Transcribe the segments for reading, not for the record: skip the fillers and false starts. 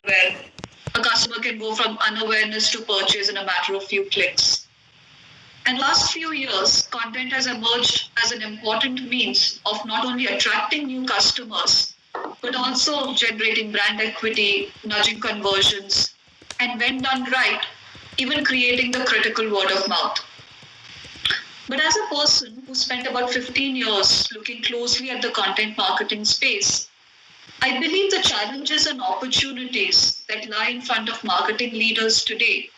where a customer can go from unawareness to purchase in a matter of few clicks. And last few years, content has emerged as an important means of not only attracting new customers, but also generating brand equity, nudging conversions, and when done right, even creating the critical word of mouth. But as a person who spent about 15 years looking closely at the content marketing space, I believe the challenges and opportunities that lie in front of marketing leaders today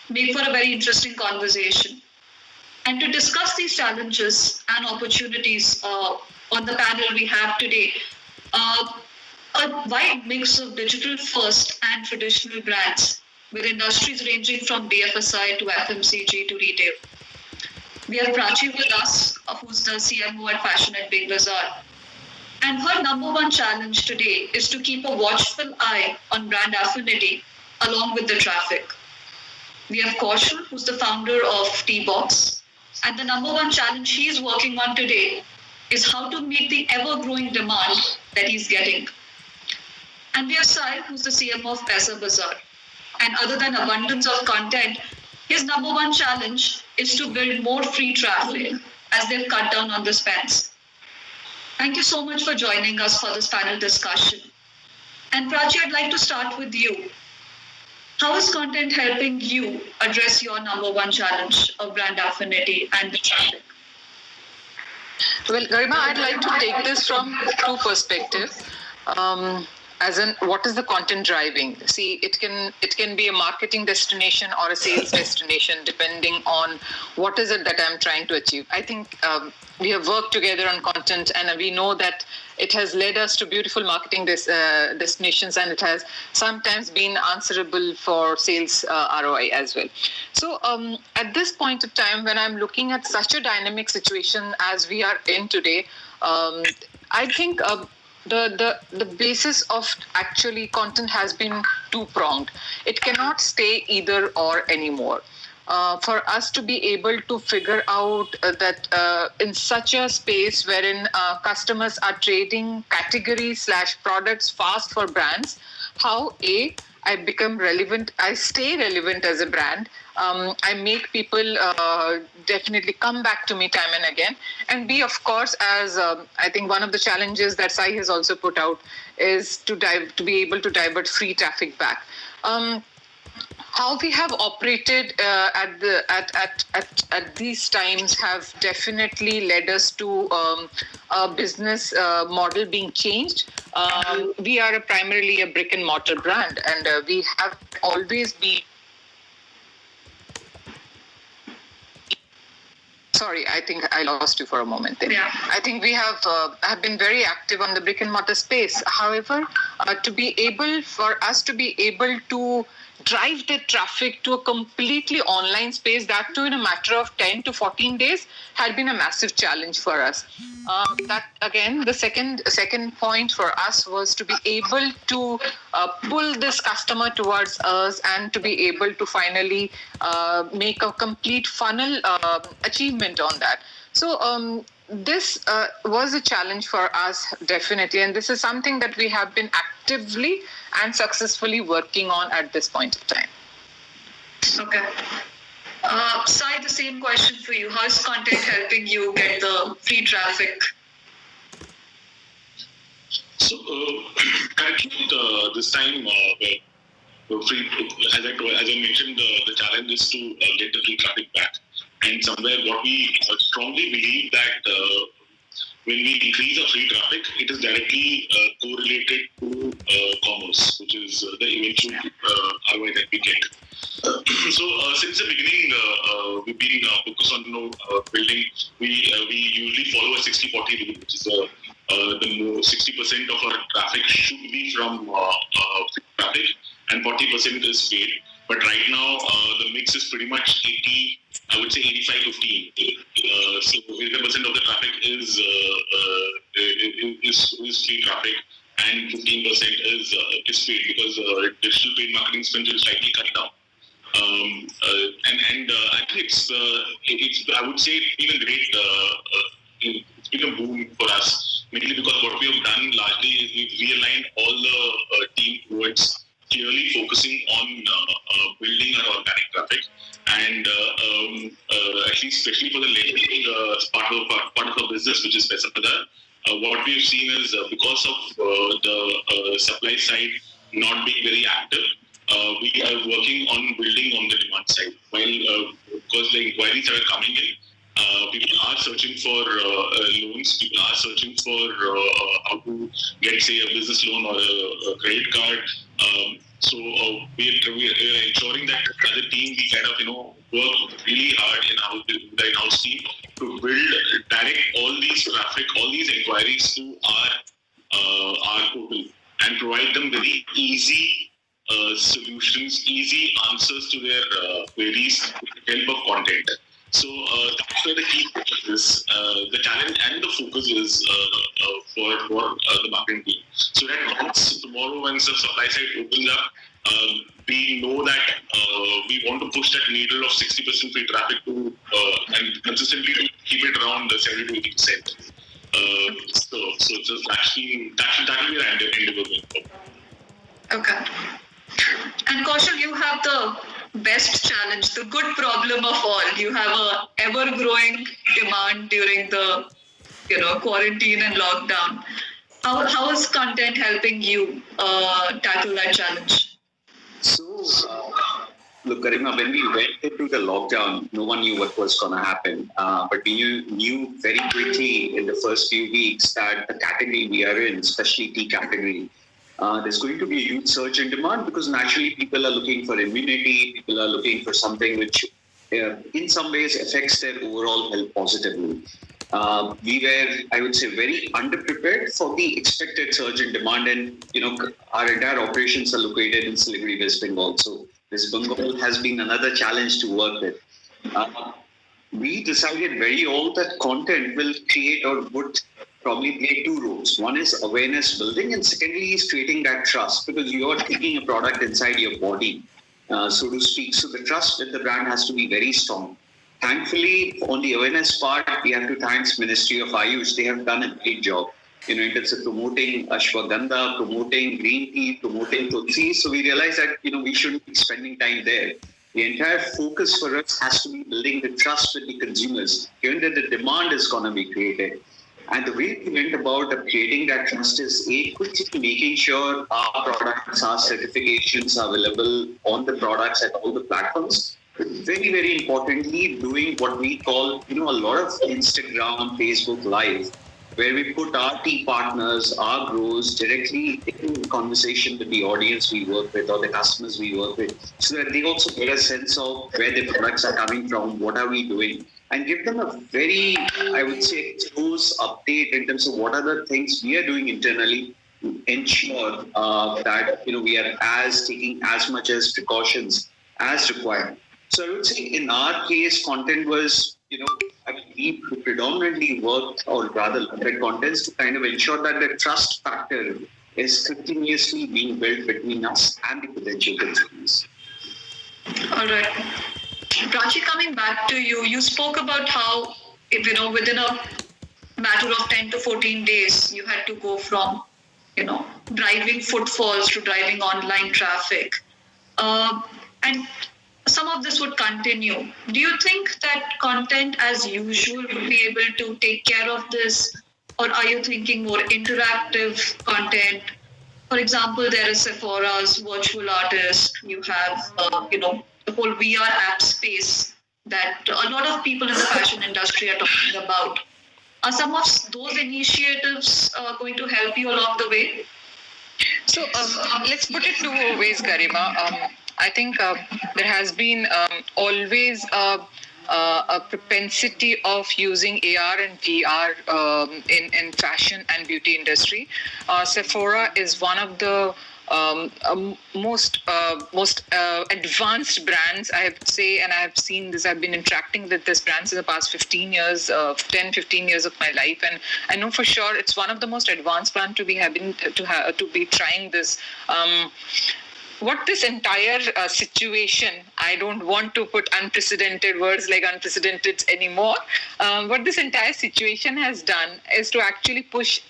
make for a very interesting conversation. And to discuss these challenges and opportunities on the panel we have today, a wide mix of digital first and traditional brands with industries ranging from BFSI to FMCG to retail. We have Prachi with us, who's the CMO at Fashion at Big Bazaar. And her number one challenge today is to keep a watchful eye on brand affinity along with the traffic. We have Kaushal, who's the founder of T-Box. And the number one challenge he's working on today is how to meet the ever-growing demand that he's getting. And we have Sai, who's the CMO of Paisa Bazaar. And other than abundance of content, his number one challenge is to build more free traffic as they've cut down on the spends. Thank you so much for joining us for this panel discussion. And Prachi, I'd like to start with you. How is content helping you address your number one challenge of brand affinity and the traffic? Well, Garima, I'd like to take this from two perspectives. As in, what is the content driving? See, it can be a marketing destination or a sales destination, depending on what is it that I'm trying to achieve. I think we have worked together on content, and we know that it has led us to beautiful marketing destinations, and it has sometimes been answerable for sales ROI as well. So at this point of time, when I'm looking at such a dynamic situation as we are in today, I think the basis of actually content has been two-pronged. It cannot stay either or anymore. For us to be able to figure out that in such a space wherein customers are trading categories / products fast for brands, how I become relevant, I stay relevant as a brand. I make people definitely come back to me time and again. And B, of course, as I think one of the challenges that Sai has also put out is to be able to divert free traffic back. How we have operated at these times have definitely led us to a business model being changed. We are primarily a brick and mortar brand, and we have always been. Sorry, I think I lost you for a moment there. Yeah. I think we have been very active on the brick and mortar space. However, for us to be able to drive the traffic to a completely online space, that too in a matter of 10 to 14 days, had been a massive challenge for us. That again, the second point for us was to be able to pull this customer towards us and to be able to finally make a complete funnel achievement on that. So this was a challenge for us, definitely, and this is something that we have been actively and successfully working on at this point of time. Okay. Sai, the same question for you. How is content helping you get the free traffic? So, currently, this time, as I mentioned, the challenge is to get the free traffic back. And somewhere, what we strongly believe that when we increase our free traffic, it is directly correlated to commerce, which is the eventual ROI that we get. So since the beginning, we've been focused on building. We usually follow a 60-40 rule, which is the 60% of our traffic should be from free traffic and 40% is paid. But right now, the mix is pretty much 80. I would say 85-15. So 80% of the traffic is free traffic, and 15% is paid because digital paid marketing spend is slightly cut down. And I think it's I would say it's been a great it's been a boom for us, mainly because what we have done largely is we've realigned all the team towards clearly focusing on building our organic traffic, and at least especially for the later part of the business, which is Pesapada, what we've seen is because of the supply side not being very active, we are working on building on the demand side. While because the inquiries that are coming in, people are searching for loans. People are searching for how to get, say, a business loan or a credit card. So we're ensuring that as a team we kind of work really hard in the in-house team to build direct all these traffic, all these inquiries to our portal and provide them very easy solutions, easy answers to their queries with help of content. So that's where the key is, the talent and the focus is for the marketing team. So that once tomorrow, when the supply side opens up, we know that we want to push that needle of 60% free traffic to and consistently to keep it around 70 to 80%. So it's actually that will be our endeavor going forward. Okay. And Kaushal, you have the best challenge, the good problem of all. You have a ever-growing demand during the quarantine and lockdown. How is content helping you tackle that challenge? So, look, Garima, when we went into the lockdown, no one knew what was going to happen. But we knew very quickly in the first few weeks that the category we are in, especially tea category, there's going to be a huge surge in demand because naturally people are looking for immunity, people are looking for something which in some ways affects their overall health positively. We were, I would say, very underprepared for the expected surge in demand, and our entire operations are located in Siliguri, West Bengal. So West Bengal has been another challenge to work with. We decided very early that content will create or would probably play two roles. One is awareness building, and secondly is creating that trust, because you are taking a product inside your body, so to speak. So the trust with the brand has to be very strong. Thankfully, on the awareness part, we have to thank Ministry of Ayush. They have done a great job, in terms of promoting ashwagandha, promoting green tea, promoting tulsi. So we realized that, we shouldn't be spending time there. The entire focus for us has to be building the trust with the consumers, given that the demand is going to be created. And the way we went about creating that trust is quickly making sure our products, our certifications are available on the products at all the platforms. Very, very importantly, doing what we call, a lot of Instagram, Facebook Live, where we put our tea partners, our growers directly in conversation with the audience we work with or the customers we work with, so that they also get a sense of where the products are coming from, what are we doing, and give them a very, I would say, close update in terms of what are the things we are doing internally to ensure that, we are taking as much as precautions as required. So I would say in our case, content was, we predominantly worked, or rather looked at contents to kind of ensure that the trust factor is continuously being built between us and the potential consumers. All right. Prachi, coming back to you, you spoke about how, within a matter of 10 to 14 days, you had to go from, driving footfalls to driving online traffic. And some of this would continue. Do you think that content as usual will be able to take care of this? Or are you thinking more interactive content? For example, there is Sephora's virtual artist. You have, the whole VR app space that a lot of people in the fashion industry are talking about. Are some of those initiatives going to help you along the way? So let's put it two ways, Garima. I think there has been always a propensity of using AR and VR in fashion and beauty industry. Sephora is one of the most advanced brands, I have to say, and I have seen this. I've been interacting with this brand in the past 15 years of my life, and I know for sure it's one of the most advanced brands to be having to be trying this. What this entire situation, I don't want to put unprecedented words like unprecedented anymore. What this entire situation has done is to actually push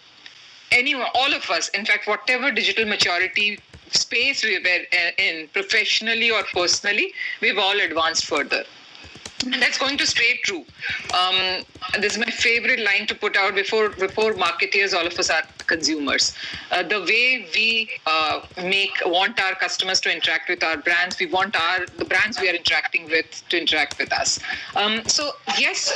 all of us, in fact, whatever digital maturity space we were in, professionally or personally, we've all advanced further. And that's going to stay true. This is my favorite line to put out before marketeers. All of us are consumers. The way we want our customers to interact with our brands, we want the brands we are interacting with to interact with us. So yes,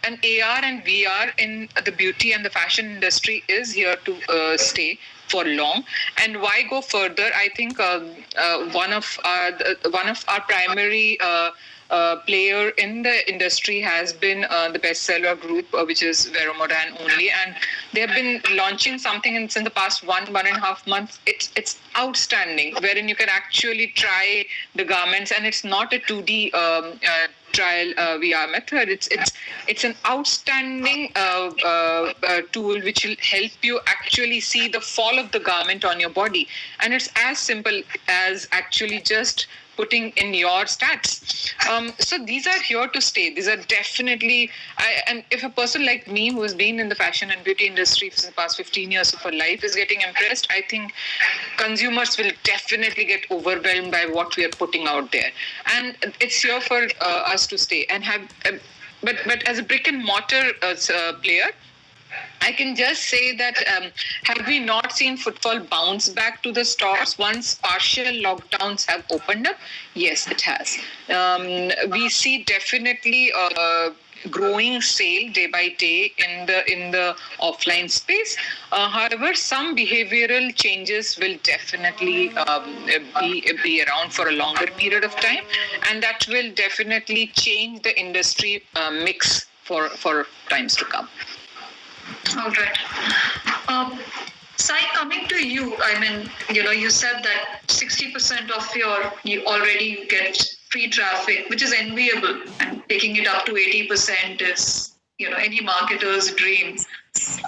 an AR and VR in the beauty and the fashion industry is here to stay for long. And why go further? I think one of our primary player in the industry has been the bestseller group, which is Vero Moran only, and they have been launching something in the past one and a half months. It's outstanding, wherein you can actually try the garments, and it's not a 2D trial VR method. It's an outstanding tool which will help you actually see the fall of the garment on your body, and it's as simple as actually just putting in your stats. So these are here to stay. These are definitely, and if a person like me who has been in the fashion and beauty industry for the past 15 years of her life is getting impressed, I think consumers will definitely get overwhelmed by what we are putting out there. And it's here for us to stay and have, but as a brick and mortar player, I can just say that have we not seen footfall bounce back to the stores once partial lockdowns have opened up? Yes, it has. We see definitely growing sale day by day in the offline space. However, some behavioral changes will definitely be around for a longer period of time, and that will definitely change the industry mix for times to come. All right. Sai, coming to you, I mean, you said that 60% of you already get free traffic, which is enviable, and taking it up to 80% is, any marketer's dream.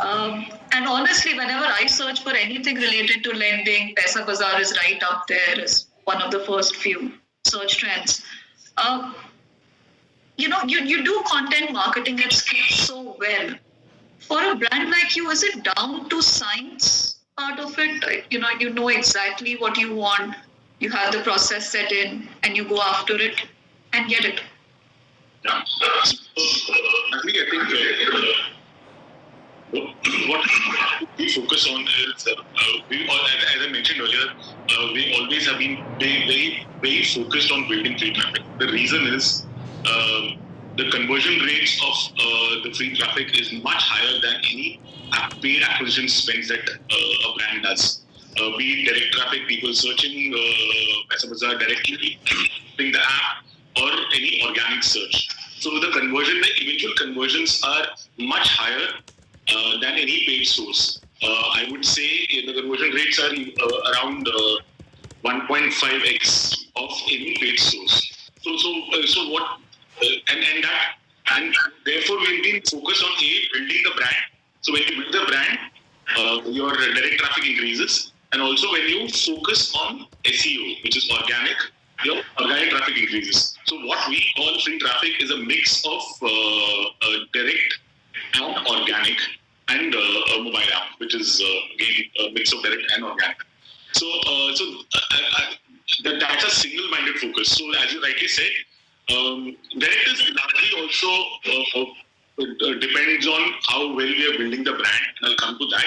And honestly, whenever I search for anything related to lending, Paisa Bazaar is right up there as one of the first few search trends. You do content marketing at scale so well. For a brand like you, is it down to science part of it? You know exactly what you want. You have the process set in, and you go after it and get it. Yeah. I think what we focus on is, as I mentioned earlier, we always have been very, very focused on building free traffic. The reason is the conversion rates of the free traffic is much higher than any paid acquisition spends that a brand does. Be it direct traffic, people searching Paisa Bazaar directly, using the app, or any organic search. So the eventual conversions are much higher than any paid source. I would say the conversion rates are around 1.5x of any paid source. So what? And therefore we've been focused on building the brand. So when you build the brand, your direct traffic increases, and also when you focus on SEO, which is organic, your organic traffic increases. So what we call free traffic is a mix of direct and organic, and a mobile app, which is again a mix of direct and organic. So that's a single-minded focus. So as you rightly said, direct is largely also depends on how well we are building the brand, and I'll come to that.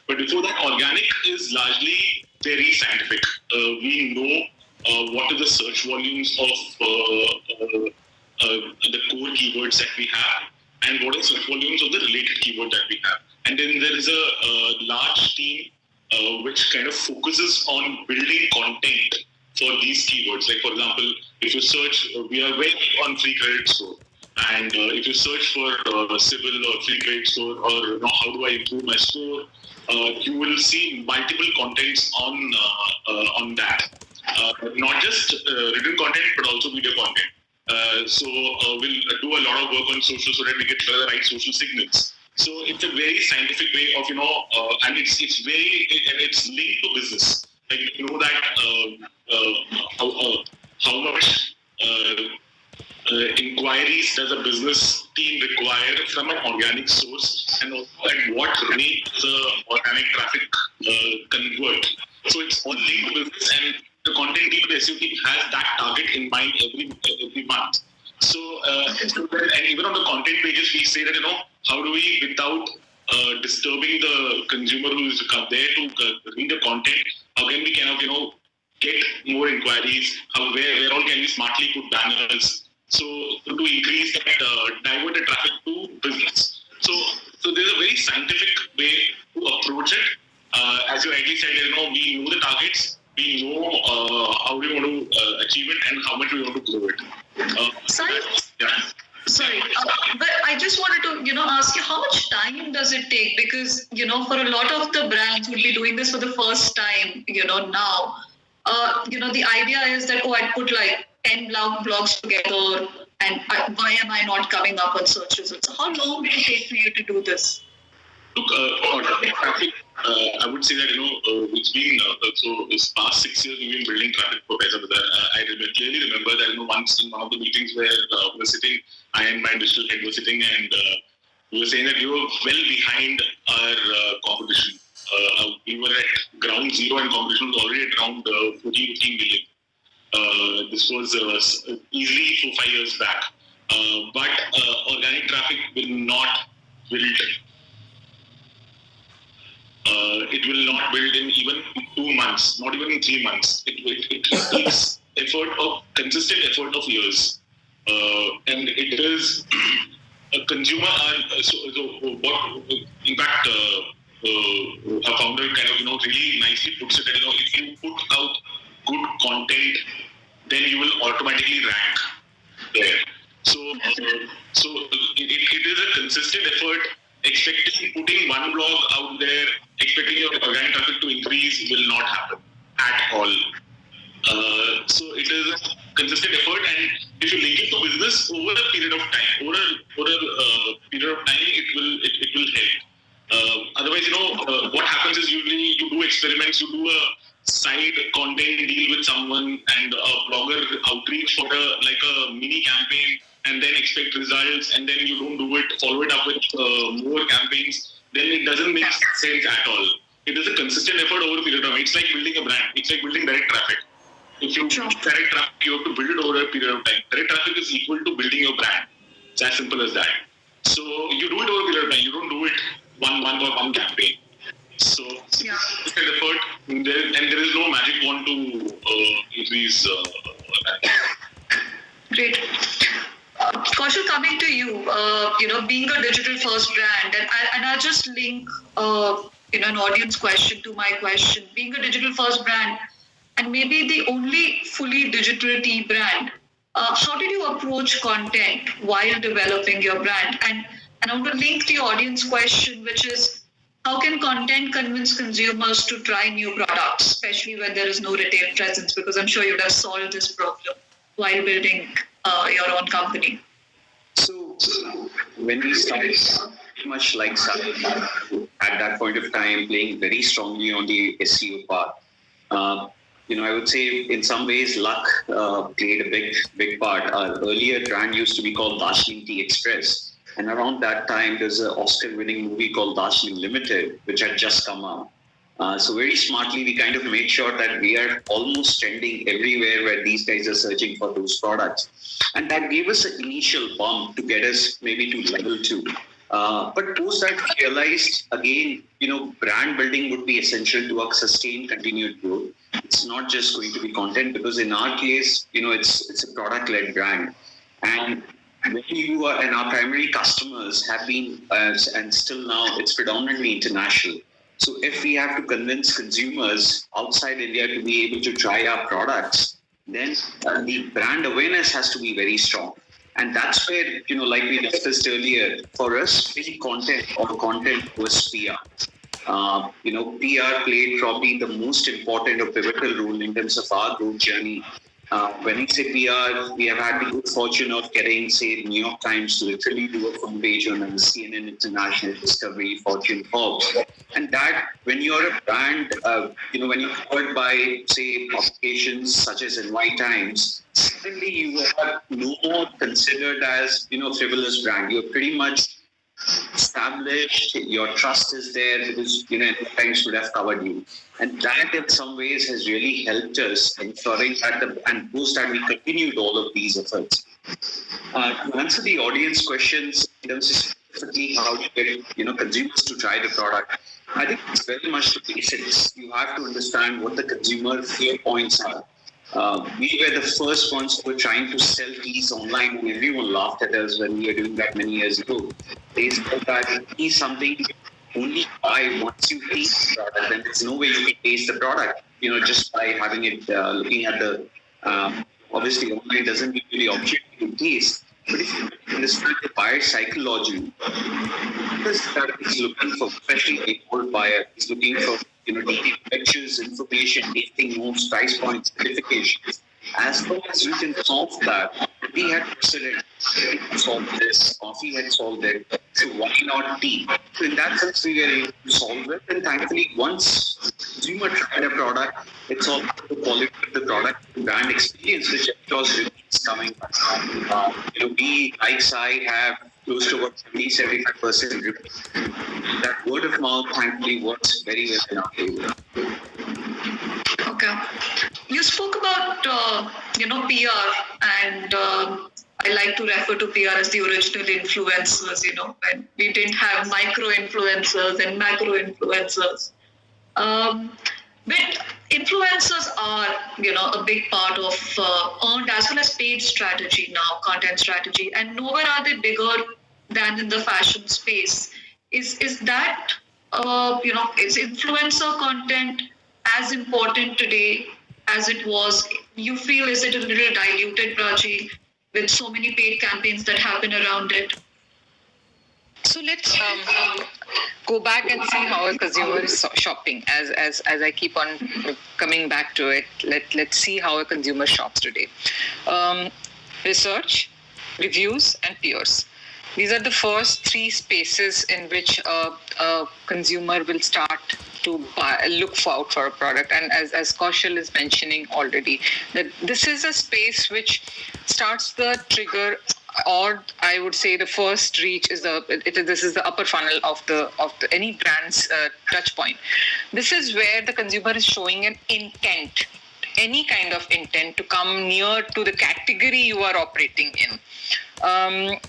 But before that, organic is largely very scientific. We know what are the search volumes of the core keywords that we have, and what are the search volumes of the related keyword that we have. And then there is a large team which kind of focuses on building content for these keywords. Like, for example, if you search, we are very on free credit score. And if you search for civil or free credit score, or how do I improve my score, you will see multiple contents on that. Not just written content, but also video content. So we'll do a lot of work on social so that we get the right social signals. So it's a very scientific way of, and it's linked to business. Like, that how much inquiries does a business team require from an organic source, and also at what rate does the organic traffic convert. So it's all linked to business, and SEO team has that target in mind every month. So, and even on the content pages, we say that, how do we, without disturbing the consumer who is there to read the content, how can we kind of, get more inquiries? Where all can we smartly put banners? So to increase that, divert the traffic to business. So there's a very scientific way to approach it. As you rightly said, we know the targets, we know how we want to achieve it, and how much we want to grow it. Sorry. Yeah. Sorry, but I just wanted to, ask you, how much time does it take? Because, for a lot of the brands who will be doing this for the first time, now, the idea is that, I'd put like 10 blogs together, and why am I not coming up on search results? How long did it take for you to do this? Look, traffic, I would say that, it's been, so this past 6 years we've been building traffic for Paisa Bazaar. I clearly remember that, once in one of the meetings where we were sitting, IAMAI digital head was sitting, and we were saying that we were well behind our competition. We were at ground zero, and competition was already at around 14-15 billion. This was easily 4-5 years back. But organic traffic will not build. It will not build in even 2 months, not even in 3 months. It takes consistent effort of years. And it is a consumer. In fact, a founder kind of really nicely puts it that if you put out good content, then you will automatically rank there. So it is a consistent effort. Putting one blog out there, expecting your organic traffic to increase will not happen at all. So it is a consistent effort, and if you link it to business over a period of time, it will help. Otherwise, what happens is usually you do experiments, you do a side content deal with someone and a blogger outreach for a mini campaign, and then expect results, and then you don't do it, follow it up with more campaigns, then it doesn't make sense at all. It is a consistent effort over a period of time. It's like building a brand. It's like building direct traffic. If you direct traffic, you have to build it over a period of time. Direct traffic is equal to building your brand. It's as simple as that. So you do it over a period of time. You don't do it one month or one campaign. So it's an effort, and there is no magic wand to increase. Great. Kaushal, coming to you, being a digital first brand, and I'll just link, an audience question to my question. Being a digital first brand, and maybe the only fully digital tea brand, how did you approach content while developing your brand? And I want to link to your audience question, which is, how can content convince consumers to try new products, especially when there is no retail presence? Because I'm sure you would have solved this problem while building your own company. So when we started, much like Sachin, at that point of time, playing very strongly on the SEO part. I would say in some ways luck played a big part. Our earlier brand used to be called Darjeeling Tea Express. And around that time, there's an Oscar-winning movie called Darjeeling Limited, which had just come out. So very smartly, we kind of made sure that we are almost trending everywhere where these guys are searching for those products. And that gave us an initial bump to get us maybe to level 2. But post that, we realized, again, brand building would be essential to our sustained continued growth. It's not just going to be content, because in our case, it's a product-led brand. And when you are, and our primary customers have been, and still now, it's predominantly international. So if we have to convince consumers outside India to be able to try our products, then the brand awareness has to be very strong. And that's where, like we discussed earlier, for us, content was PR. PR played probably the most important or pivotal role in terms of our growth journey. When we say PR, we have had the good fortune of getting, say, New York Times to literally do a full page on CNN International, Discovery, Fortune, Forbes. And that, when you're a brand, when you're covered by, say, publications such as NY Times, suddenly you are no more considered as, frivolous brand. You're pretty much established, your trust is there because, times would have covered you. And that in some ways has really helped us ensuring that and boost that we continued all of these efforts. To answer the audience questions in terms of specifically how to get consumers to try the product, I think it's very much the basics. You have to understand what the consumer fear points are. We were the first ones who were trying to sell teas online, and everyone laughed at us when we were doing that many years ago. They said that tea is something only buy once you taste the product, and there's no way you can taste the product, just by having it, looking at the, obviously online doesn't give you the opportunity to taste. But if you understand the buyer psychology, because that is looking for, especially a old buyer, is looking for detailed pictures, information, tasting notes, price points, certifications. As long as you can solve that, we had precedent. We had solved this, coffee had solved it, so why not tea? So in that sense, we were able to solve it. And thankfully, once consumer tried a product, it's all the quality of the product, the brand experience, which of course is coming. We, like Sai, have close to about 70-75% review. That word of mouth, thankfully, works very well in our favor. Okay. You spoke about, PR, and I like to refer to PR as the original influencers, when we didn't have micro influencers and macro influencers. But influencers are, a big part of earned as well as paid strategy now, content strategy, and nowhere are they bigger than in the fashion space. Is that, is influencer content as important today as it was? You feel, is it a little diluted, Raji, with so many paid campaigns that happen around it? So let's go back and see how a consumer is shopping. As I keep on coming back to it, let's see how a consumer shops today. Research, reviews, and peers. These are the first three spaces in which a consumer will start to look out for a product. And as Kaushal is mentioning already, that this is a space which starts the trigger, or I would say the first reach is this is the upper funnel of the any brand's touch point. This is where the consumer is showing an intent, any kind of intent to come near to the category you are operating in.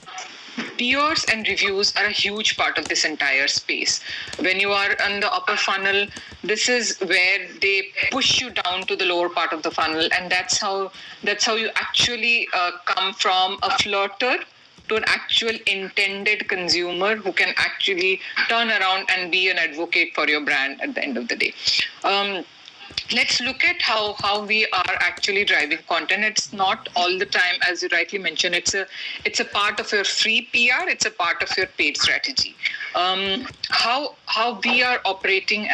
Peers and reviews are a huge part of this entire space. When you are on the upper funnel, this is where they push you down to the lower part of the funnel, and that's how you actually come from a flirter to an actual intended consumer who can actually turn around and be an advocate for your brand at the end of the day. Let's look at how we are actually driving content. It's not all the time, as you rightly mentioned, it's a part of your free PR, it's a part of your paid strategy. How we are operating,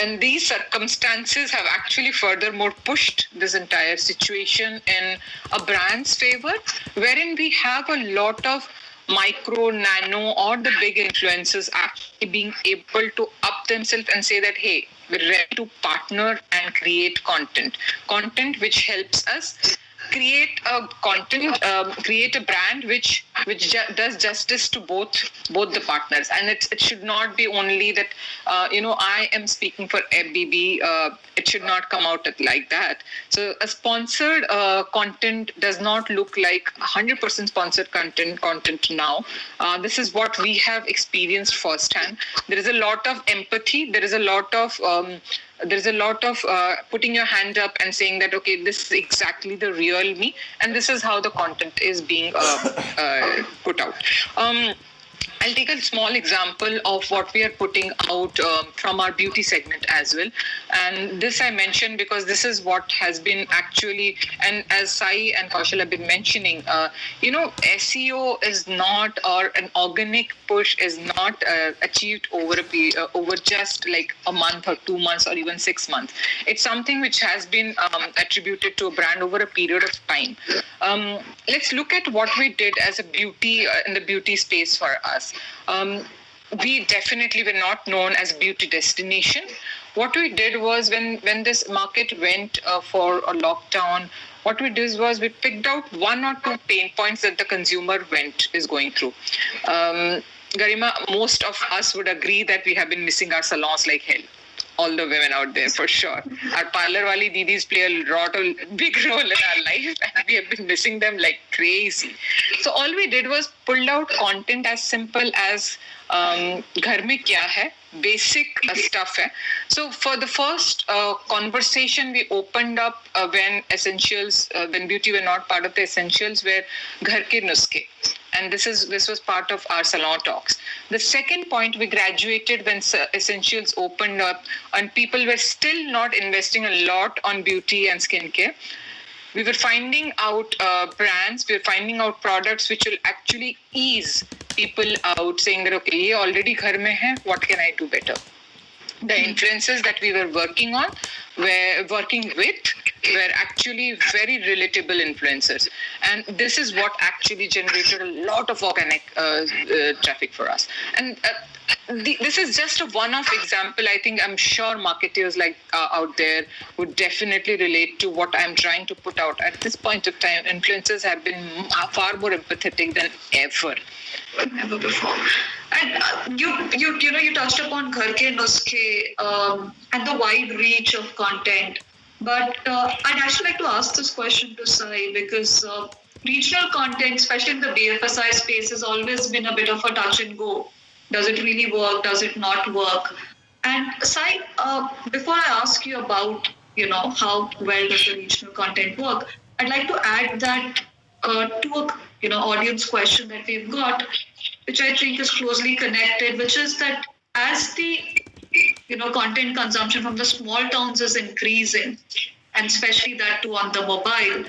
and these circumstances have actually furthermore pushed this entire situation in a brand's favor, wherein we have a lot of micro, nano, or the big influencers actually being able to up themselves and say that, hey, we're ready to partner and create content which helps us create a brand which does justice to both the partners. And it should not be only that I am speaking for FBB. It should not come out like that. So a sponsored content does not look like 100% sponsored content now. This is what we have experienced firsthand. There is a lot of empathy. There is a lot of putting your hand up and saying that, okay, this is exactly the real me, and this is how the content is being put out. I'll take a small example of what we are putting out from our beauty segment as well. And this I mentioned because this is what has been actually, and as Sai and Kaushal have been mentioning, SEO is not, or an organic push is not achieved over just like a month or 2 months or even 6 months. It's something which has been attributed to a brand over a period of time. Let's look at what we did as a beauty in the beauty space for us. We definitely were not known as a beauty destination. What we did was when this market went for a lockdown, what we did was we picked out 1 or 2 pain points that the consumer is going through. Garima, most of us would agree that we have been missing our salons like hell. All the women out there, for sure. Our parlor wali didis play a big role in our life, and we have been missing them like crazy. So all we did was pulled out content as simple as ghar mein kya hai, basic stuff hai. So for the first conversation, we opened up when beauty were not part of the essentials, were ghar ke nuske. And this was part of our salon talks. The second point, we graduated when essentials opened up and people were still not investing a lot on beauty and skincare. We were finding out brands, we were finding out products which will actually ease people out, saying that, okay, ye already ghar mein hai, what can I do better? The influencers that we were working with were actually very relatable influencers. And this is what actually generated a lot of organic traffic for us. And this is just a one-off example. I'm sure marketers like out there would definitely relate to what I'm trying to put out. At this point of time, influencers have been far more empathetic than ever. Never before. And you touched upon ghar ke nuske and the wide reach of content. But I'd actually like to ask this question to Sai, because regional content, especially in the BFSI space, has always been a bit of a touch and go. Does it really work? Does it not work? And Sai, before I ask you about how well does the regional content work, I'd like to add that to a audience question that we've got, which I think is closely connected, which is that as the content consumption from the small towns is increasing, and especially that too on the mobile,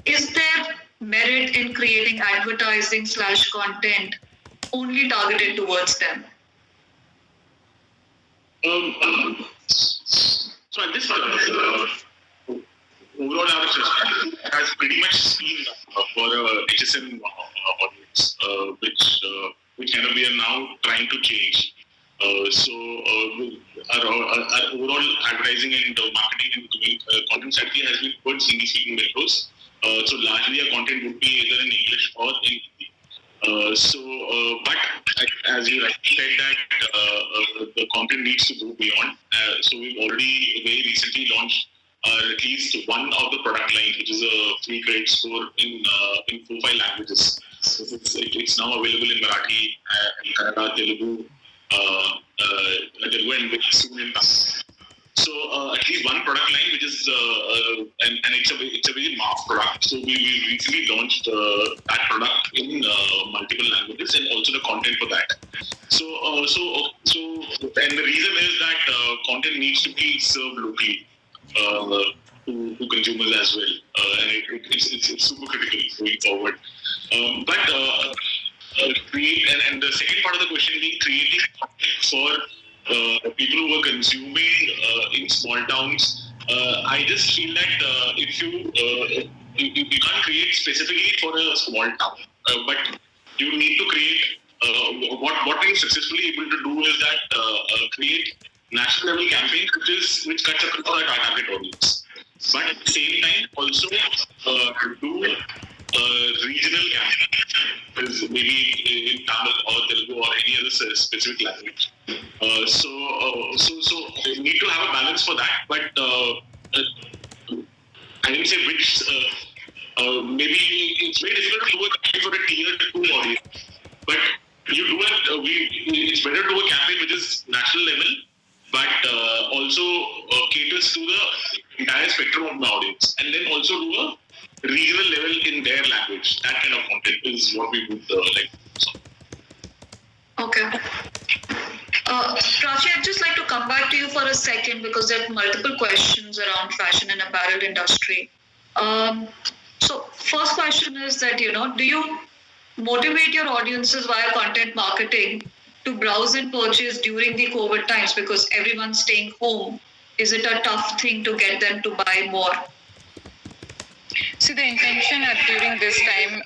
is there merit in creating advertising/content only targeted towards them? So at this overall average has pretty much seen for a HSM audience, which kind of we are now trying to change. So our overall advertising and marketing and content strategy has been towards Hindi-speaking metros. So largely our content would be either in English or in Hindi. But as you rightly said that the content needs to go beyond. So we've already very recently launched at least one of the product lines, which is a free credit score in 4-5 languages. So it's now available in Marathi, Kannada, Telugu, and very soon in Tamil. So at least one product line, which is and it's a very mass product. So we recently launched that product in multiple languages and also the content for that. So and the reason is that content needs to be served locally to consumers as well, and it's super critical going forward. But create and the second part of the question being creating content for people who are consuming in small towns. I just feel that if you can't create specifically for a small town, but you need to create what we're successfully able to do is that create national level campaigns which cuts across our target audience, but at the same time also do regional campaigns, maybe in Tamil or Telugu or any other specific language. So you need to have a balance for that, but I didn't say which. Maybe it's very difficult to do a campaign for a tier 2 audience, but you do it. It's better to do a campaign which is national level, but also caters to the entire spectrum of the audience, and then also do a regional level in their language. That kind of content is what we would like. Okay. Prachi, I'd just like to come back to you for a second because there are multiple questions around fashion and apparel industry. So first question is that, do you motivate your audiences via content marketing to browse and purchase during the COVID times because everyone's staying home? Is it a tough thing to get them to buy more? See, the intention during this time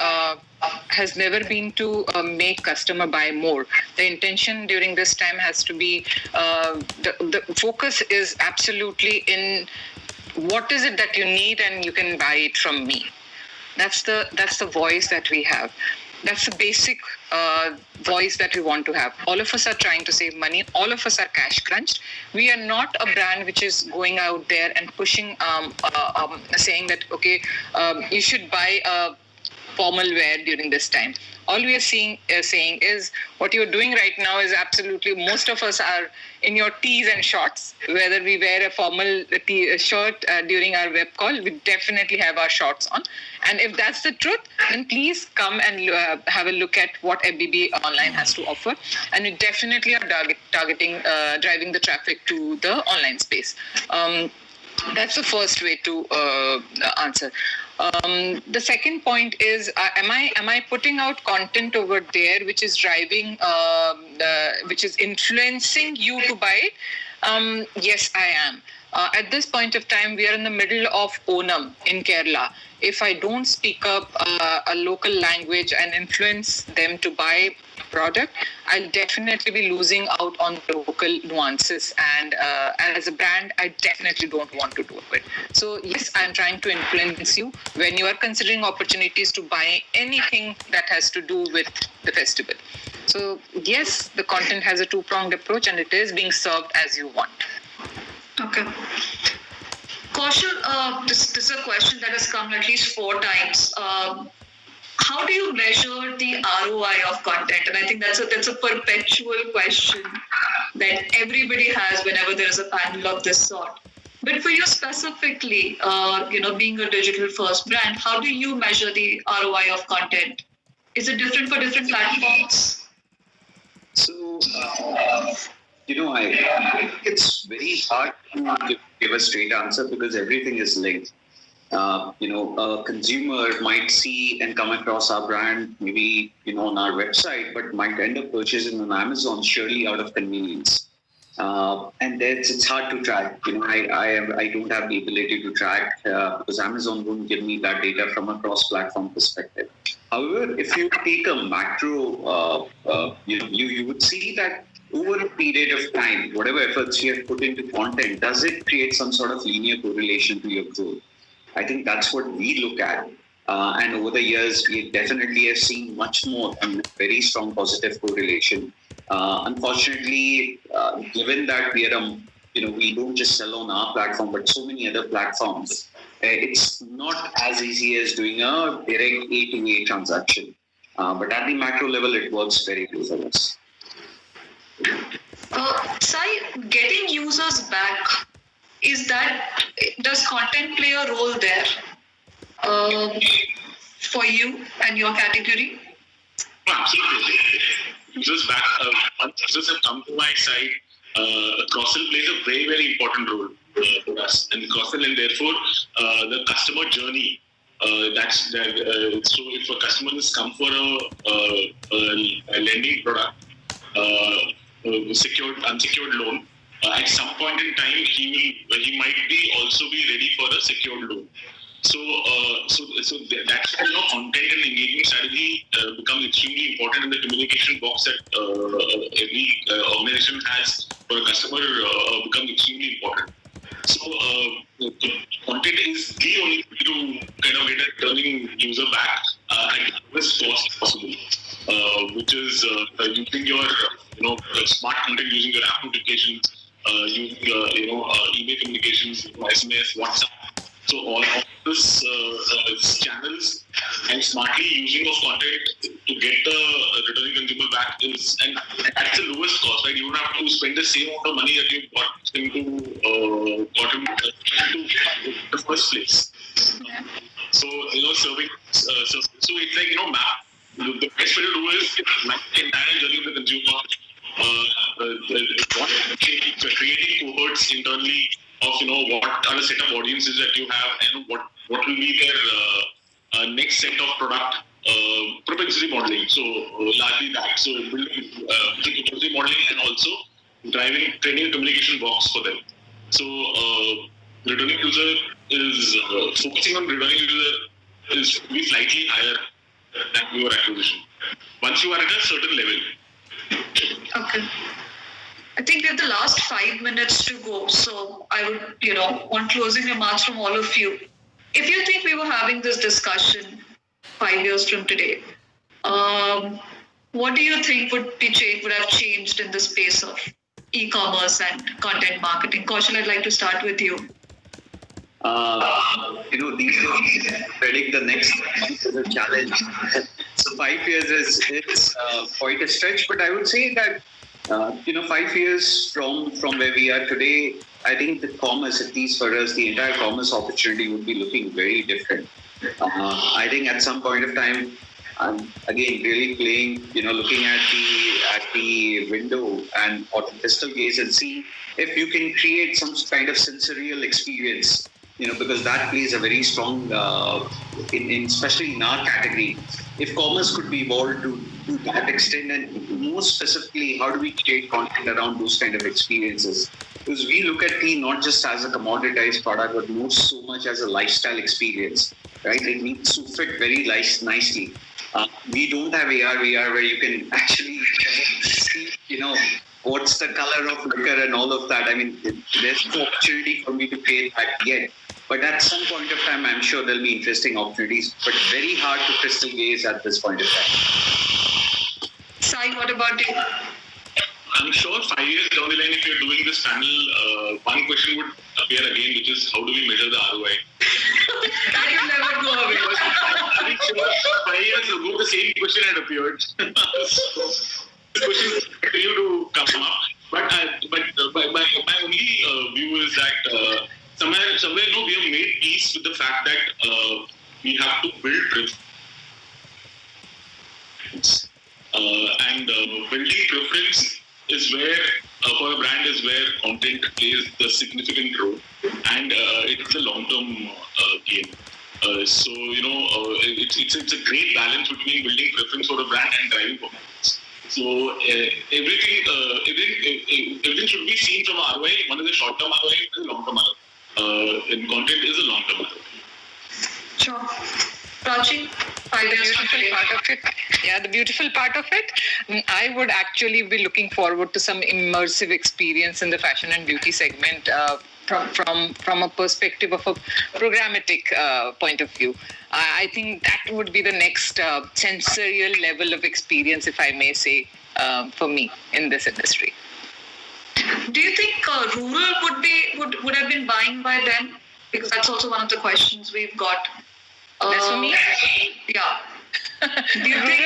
has never been to make customer buy more. The intention during this time has to be, the focus is absolutely in what is it that you need and you can buy it from me. That's the voice that we have. That's the basic voice that we want to have. All of us are trying to save money. All of us are cash crunched. We are not a brand which is going out there and pushing, saying that, okay, you should buy a formal wear during this time. All we are saying is what you're doing right now is absolutely, most of us are in your tees and shorts. Whether we wear a formal shirt during our web call, we definitely have our shorts on. And if that's the truth, then please come and have a look at what FBB Online has to offer. And we definitely are targeting, driving the traffic to the online space. That's the first way to answer. The second point is, am I putting out content over there which is driving, which is influencing you to buy it? Yes, I am. At this point of time, we are in the middle of Onam in Kerala. If I don't speak up a local language and influence them to buy product, I'll definitely be losing out on local nuances. And as a brand, I definitely don't want to do it. So yes, I'm trying to influence you when you are considering opportunities to buy anything that has to do with the festival. So yes, the content has a two-pronged approach and it is being served as you want. Okay. Kaushal, this is a question that has come at least 4 times. How do you measure the ROI of content? And I think that's a perpetual question that everybody has whenever there is a panel of this sort. But for you specifically, being a digital first brand, how do you measure the ROI of content? Is it different for different platforms? So, it's very hard to give a straight answer because everything is linked. A consumer might see and come across our brand maybe, on our website, but might end up purchasing on Amazon surely out of convenience. And it's hard to track. I don't have the ability to track because Amazon won't give me that data from a cross-platform perspective. However, if you take a macro, you would see that over a period of time, whatever efforts you have put into content, does it create some sort of linear correlation to your growth? I think that's what we look at. And over the years, we definitely have seen much more and very strong positive correlation. Unfortunately, given that we are, we don't just sell on our platform, but so many other platforms, it's not as easy as doing a direct A-to-A transaction. But at the macro level, it works very well for us. Sai, getting users back, does content play a role there for you and your category? Absolutely. Users back, once users have come to my site, cross-sell plays a very, very important role for us. And cross-sell, and therefore the customer journey. So if a customer has come for a lending product, unsecured loan, at some point in time he might also be ready for a secured loan. So that's why content and engagement strategy becomes extremely important in the communication box that every organization has for a customer becomes extremely important. So content is the only way to kind of get a returning user back at the lowest cost possible, which is using your smart content, using your app notifications, using email communications, SMS, WhatsApp. So all of this channels and smartly using of content to get the returning consumer back is, and at the lowest cost, right? You don't have to spend the same amount of money that you got into the first place. So serving. So it's like map. The best way to do is map the entire journey of the consumer. Creating cohorts internally of what are the set of audiences that you have and what will be their next set of product propensity modeling. So largely that. So building propensity modeling and also training a communication box for them. So returning user is focusing on returning user is to be slightly higher than your acquisition once you are at a certain level. Okay. I think we have the last 5 minutes to go. So I would, want closing remarks from all of you. If you think we were having this discussion 5 years from today, What do you think would have changed in the space of e-commerce and content marketing? Kaushal, I'd like to start with you. These days, predict the next month is a challenge. So 5 years is quite a stretch, but I would say that 5 years from where we are today, I think the commerce, at least for us, the entire commerce opportunity would be looking very different. I think at some point of time, I'm again really playing, looking at the window and or the crystal gaze and see if you can create some kind of sensorial experience, because that plays a very strong, especially in our category. If commerce could be evolved to that extent, and more specifically, how do we create content around those kind of experiences? Because we look at tea not just as a commoditized product, but more so much as a lifestyle experience, right? It needs to fit very nicely. We don't have AR, VR where you can actually see, what's the color of liquor and all of that. I mean, there's no opportunity for me to create that yet. But at some point of time, I'm sure there'll be interesting opportunities, but very hard to crystal gaze at this point of time. Sai, what about you? I'm sure 5 years down the line, if you're doing this panel, one question would appear again, which is how do we measure the ROI? That will never go away. I'm sure 5 years ago, the same question had appeared. So this question continue to come up. But my only view is that somewhere, we have made peace with the fact that we have to build preference. And building preference is where, for a brand, is where content plays the significant role, and it's a long-term game. So it's a great balance between building preference for a brand and driving performance. So everything should be seen from ROI. One is a short-term ROI, one is a long-term ROI. And content is a long-term ROI. Sure. Prachi, 5 years from today. The beautiful part of it, I would actually be looking forward to some immersive experience in the fashion and beauty segment from a perspective of a programmatic point of view. I think that would be the next sensorial level of experience, if I may say, for me in this industry. Do you think rural would have been buying by then? Because that's also one of the questions we've got. That's for me? Yeah. Do you think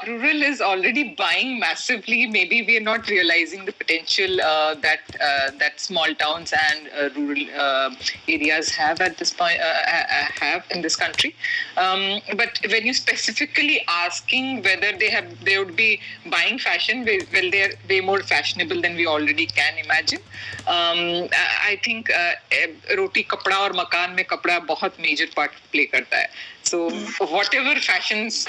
rural is already buying massively? Maybe we are not realizing the potential that small towns and rural areas have at this point have in this country. But when you specifically asking whether they would be buying fashion, well, they are way more fashionable than we already can imagine. I think roti kapda और मकान में कपड़ा बहुत major part play करता है. So whatever fashions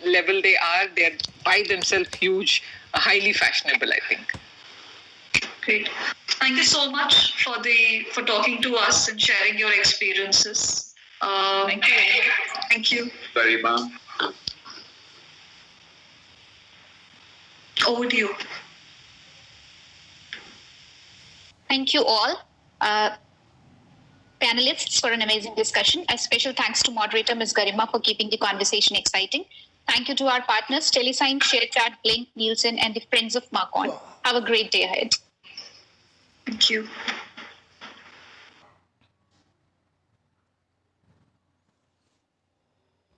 level they are by themselves huge, highly fashionable, I think. Great. Thank you so much for talking to us and sharing your experiences. Thank you. Thank you. Garima. Over to you. Thank you all. Panelists for an amazing discussion. A special thanks to moderator Ms. Garima for keeping the conversation exciting. Thank you to our partners, Telesign, ShareChat, Blink, Nielsen, and the Friends of Marcon. Have a great day ahead. Thank you.